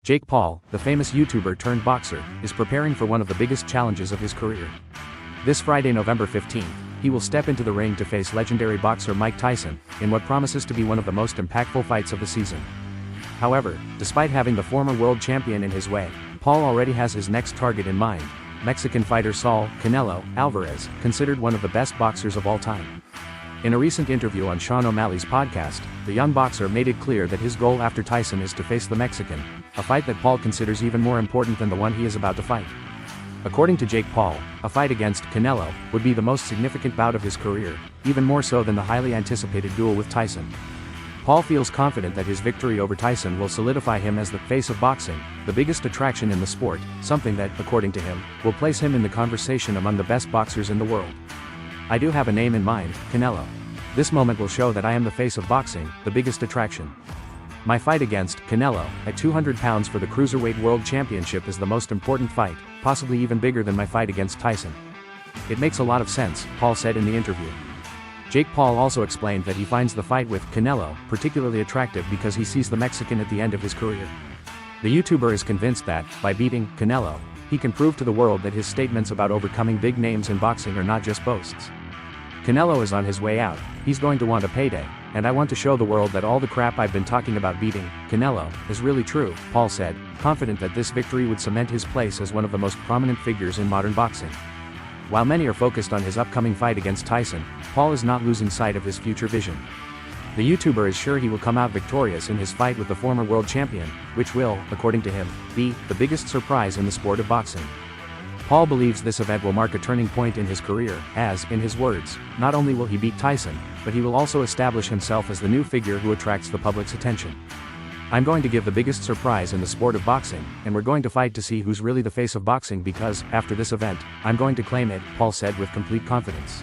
Jake Paul, the famous YouTuber turned boxer, is preparing for one of the biggest challenges of his career. This Friday, November 15th, he will step into the ring to face legendary boxer Mike Tyson, in what promises to be one of the most impactful fights of the season. However, despite having the former world champion in his way, Paul already has his next target in mind: Mexican fighter Saul Canelo Alvarez, considered one of the best boxers of all time. In a recent interview on Sean O'Malley's podcast, the young boxer made it clear that his goal after Tyson is to face the Mexican, a fight that Paul considers even more important than the one he is about to fight. According to Jake Paul, a fight against Canelo would be the most significant bout of his career, even more so than the highly anticipated duel with Tyson. Paul feels confident that his victory over Tyson will solidify him as the face of boxing, the biggest attraction in the sport, something that, according to him, will place him in the conversation among the best boxers in the world. "I do have a name in mind, Canelo. This moment will show that I am the face of boxing, the biggest attraction. My fight against Canelo, at 200 pounds for the Cruiserweight World Championship, is the most important fight, possibly even bigger than my fight against Tyson. It makes a lot of sense," Paul said in the interview. Jake Paul also explained that he finds the fight with Canelo particularly attractive because he sees the Mexican at the end of his career. The YouTuber is convinced that, by beating Canelo, he can prove to the world that his statements about overcoming big names in boxing are not just boasts. "Canelo is on his way out, he's going to want a payday, and I want to show the world that all the crap I've been talking about beating Canelo is really true," Paul said, confident that this victory would cement his place as one of the most prominent figures in modern boxing. While many are focused on his upcoming fight against Tyson, Paul is not losing sight of his future vision. The YouTuber is sure he will come out victorious in his fight with the former world champion, which will, according to him, be the biggest surprise in the sport of boxing. Paul believes this event will mark a turning point in his career, as, in his words, not only will he beat Tyson, but he will also establish himself as the new figure who attracts the public's attention. "I'm going to give the biggest surprise in the sport of boxing, and we're going to fight to see who's really the face of boxing because, after this event, I'm going to claim it," Paul said with complete confidence.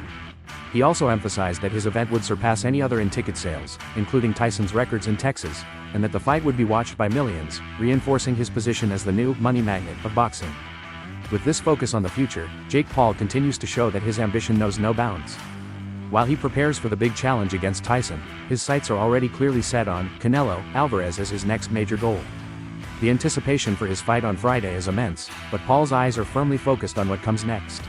He also emphasized that his event would surpass any other in ticket sales, including Tyson's records in Texas, and that the fight would be watched by millions, reinforcing his position as the new money magnet of boxing. With this focus on the future, Jake Paul continues to show that his ambition knows no bounds. While he prepares for the big challenge against Tyson, his sights are already clearly set on Canelo Alvarez as his next major goal. The anticipation for his fight on Friday is immense, but Paul's eyes are firmly focused on what comes next.